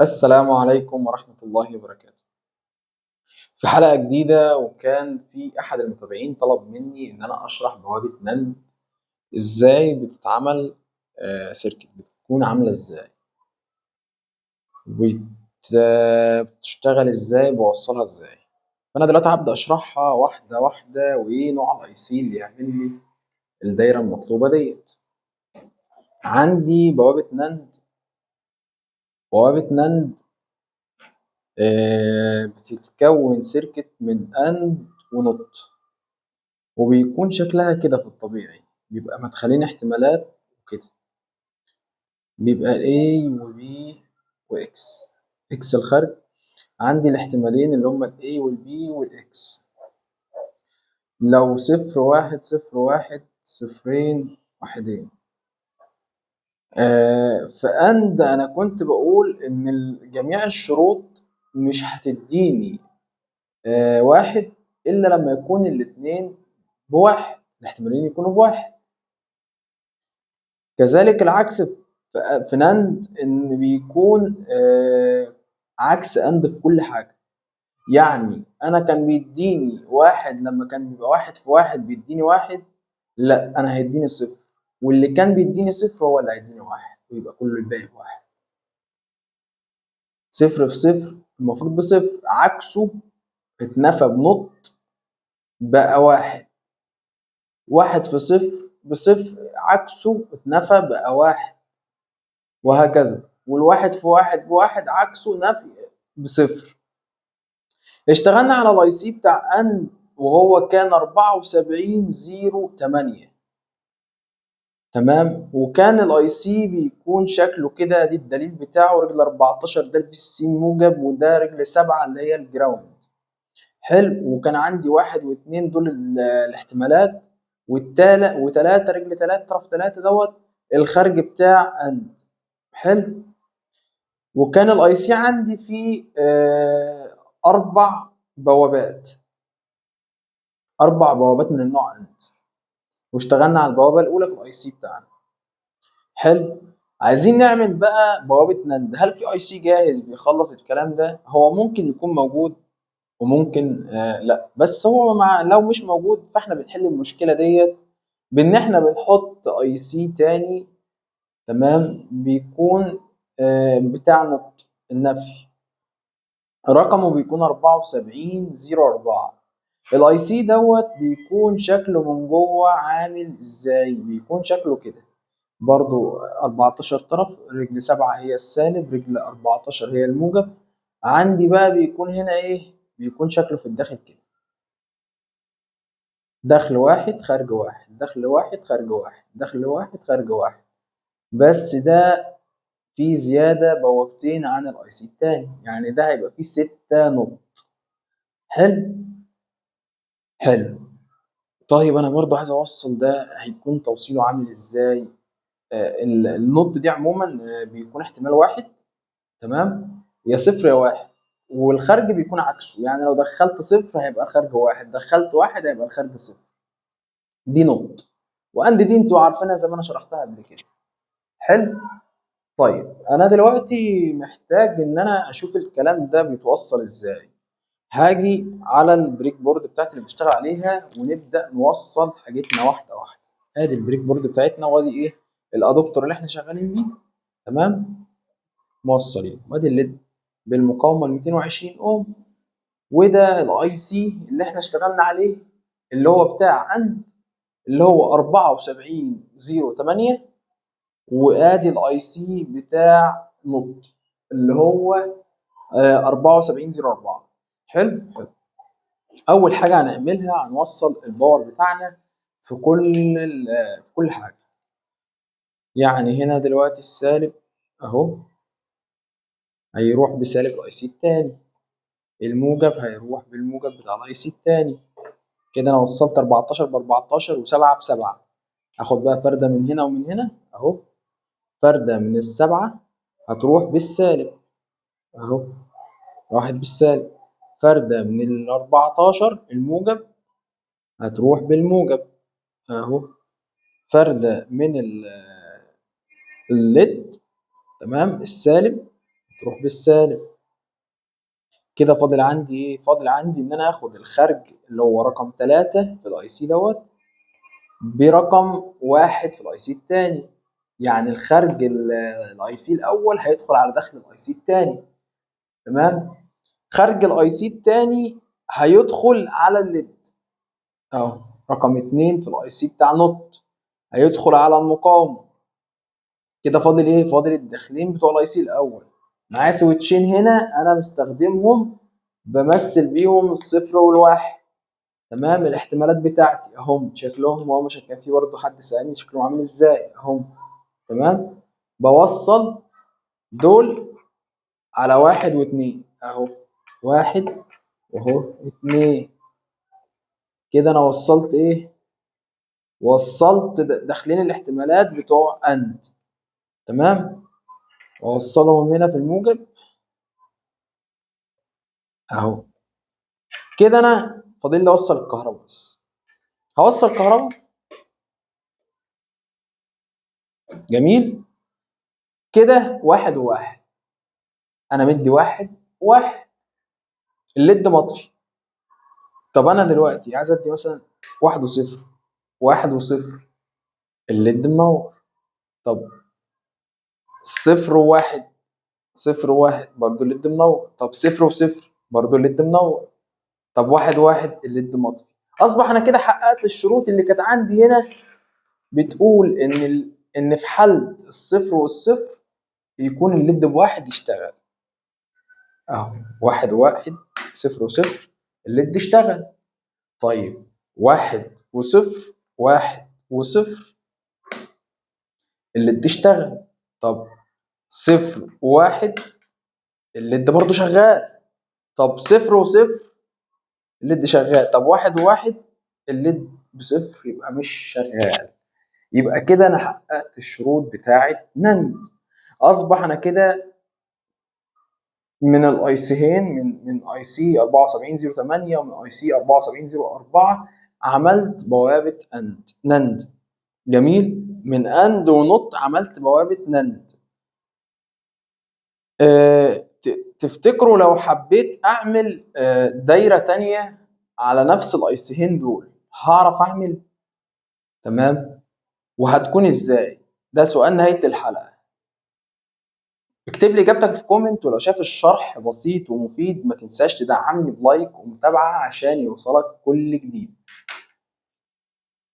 السلام عليكم ورحمة الله وبركاته. في حلقة جديدة، وكان في أحد المتابعين طلب مني إن أنا أشرح بوابة ناند إزاي بتتعمل. سيركت بتكون عاملة إزاي وبتشتغل إزاي، بوصلها إزاي. فأنا دلوقتي هبدأ أشرحها واحدة واحدة، وإيه نوع الأي سي اللي يعمل لي الدايرة المطلوبة ديت. عندي بوابة ناند بتتكون سيركت من أند ونوت، وبيكون شكلها كده في الطبيعي، بيبقى مدخلين احتمالات وكده. بيبقى A و B و X. X الخارج، عندي الاحتمالين اللي هما ال A وال B وال X. لو صفر واحد صفر واحد صفرين واحدين. فأند أنا كنت بقول إن جميع الشروط مش هتديني واحد إلا لما يكون الاتنين بواحد، الاحتمالين يكونوا بواحد. كذلك العكس في ناند، ان بيكون عكس اند في كل حاجه. يعني انا كان بيديني واحد، لما كان بيبقى واحد في واحد بيديني واحد، لا انا هيديني صفر، واللي كان بيديني صفر هو اللي هيديني واحد، ويبقى كل الباقي بواحد. صفر في صفر المفروض بصفر، عكسه اتنفى بنط بقى واحد. واحد في صفر بصفر، عكسه اتنفى بقى واحد، وهكذا. والواحد في واحد بواحد، عكسه نفي بصفر. اشتغلنا على الاي سي بتاع ان، وهو كان 7408. تمام. وكان الاي سي بيكون شكله كده، دي الدليل بتاعه، رجل 14 ده الفي سي موجب، وده رجل 7 اللي هي الجراوند. حلو. وكان عندي واحد واثنين دول الاحتمالات، والتالت وتلاتة رجل تلاتة طرف تلاتة دوت الخارج بتاع اند. حلو. وكان الاي سي عندي فيه اربع بوابات، اربع بوابات من النوع اند. واشتغلنا على البوابه الاولى في الاي سي بتاعنا. حلو. عايزين نعمل بقى بوابه نند. هل في اي سي جاهز بيخلص الكلام ده؟ هو ممكن يكون موجود، وممكن لا. بس هو لو مش موجود، فاحنا بنحل المشكله ديت بان احنا بنحط اي سي تاني. تمام. بيكون بتاع النفي، رقمه بيكون 7404. الاي سي دوت بيكون شكله من جوه عامل ازاي؟ بيكون شكله كده برضو، 14 طرف، رجل 7 هي السالب، رجل 14 هي الموجب. عندي بقى بيكون هنا ايه؟ بيكون شكله في الداخل كده، دخل واحد خارج واحد، دخل واحد خارج واحد، دخل واحد خارج واحد. بس ده في زيادة بوابتين عن الاي سي التاني، يعني ده هيبقى فيه 6 نقط. حلو. حلو. طيب انا برضه عايز اوصل ده، هيكون توصيله عامل ازاي؟ النقط دي عموما بيكون احتمال واحد. تمام. يا صفر يا واحد، والخارج بيكون عكسه. يعني لو دخلت صفر هيبقى الخارج واحد، دخلت واحد هيبقى الخارج صفر. دي نقط. واند دي انتوا عارفينها زي ما انا شرحتها قبل كده. حلو. طيب انا دلوقتي محتاج ان انا اشوف الكلام ده بيتوصل ازاي. هاجي على البريك بورد بتاعتي اللي بشتغل عليها، ونبدا نوصل حاجتنا واحده واحده. ادي البريك بورد بتاعتنا، وادي ايه؟ الادابتور اللي احنا شغالين بيه. تمام. موصلين، وادي الليد بالمقاومه 220 اوم. وده الاي سي اللي احنا اشتغلنا عليه، اللي هو بتاع اند، اللي هو 7408. وادي الاي سي بتاع نوت، اللي هو 7404. حلو. حلو. اول حاجه هنعملها، هنوصل الباور بتاعنا في في كل حاجه. يعني هنا دلوقتي السالب اهو هيروح بسالب الاي سي التاني، الموجب هيروح بالموجب بتاع الاي سي التاني. كده انا وصلت 14 ب 14 و7 ب 7. هاخد بقى فرده من هنا ومن هنا اهو. فرده من السبعه هتروح بالسالب اهو، راحت بالسالب. فرده من ال 14 الموجب هتروح بالموجب اهو. فرده من الليد، تمام، السالب، تروح بالسالب. كده فاضل عندي ايه؟ فاضل عندي ان انا اخد الخارج اللي هو رقم 3 في الاي سي دوت برقم 1 في الاي سي الثاني. يعني الخارج الاي سي الاول هيدخل على داخل الاي سي الثاني. تمام. خارج الاي سي الثاني هيدخل على الليد اهو رقم 2 في الاي سي بتاع نوت، هيدخل على المقاومه. كده فاضل ايه؟ فاضل الداخلين بتوع الاي سي الاول. معايا سويتشين هنا انا مستخدمهم بمثل بيهم الصفر والواحد. تمام. الاحتمالات بتاعتي اهم شكلهم اهو، مش كان في برضه حد سألني شكلهم عامل ازاي اهم. تمام. بوصل دول على واحد واتنين اهو، واحد واهو اتنين. كده انا وصلت ايه؟ وصلت داخلين الاحتمالات بتوع اند. تمام. واوصلهم هنا في الموجب اهو. كده انا فاضل لي اوصل الكهرباء بس. هوصل كهرباء. جميل. كده واحد وواحد، انا مدي واحد واحد، الليد مطفي. طب انا دلوقتي عايز ادي مثلا واحد وصفر، واحد وصفر، الليد منور. طب صفر وواحد، صفر وواحد برضه الليد منور. طب صفر وصفر برضه الليد منور. طب واحد وواحد الليد مطفي. اصبح انا كده حققت الشروط اللي كانت عندي هنا، بتقول ان في حالة الصفر والصفر يكون الليد بواحد يشتغل اهو. واحد وواحد، صفر وصفر، الليد اشتغل. طيب واحد وصفر، واحد وصفر، الليد اشتغل. طب صفر وواحد، الليد برضه شغال. طب صفر وصفر، الليد شغال. طب واحد وواحد، الليد بصفر يبقى مش شغال. يبقى كده انا حققت الشروط بتاعت نند. اصبح انا كده من الاي سيين، من اي سي 7408 ومن اي سي 7404 عملت بوابه اند نند. جميل. من اند ونوت عملت بوابه نند. تفتكروا لو حبيت اعمل دايره تانية على نفس الاي سيين دول هعرف اعمل؟ تمام. وهتكون ازاي؟ ده سؤال نهايه الحلقه. اكتب لي اجابتك في كومنت، ولو شايف الشرح بسيط ومفيد ما تنساش تدعمني بلايك ومتابعة عشان يوصلك كل جديد.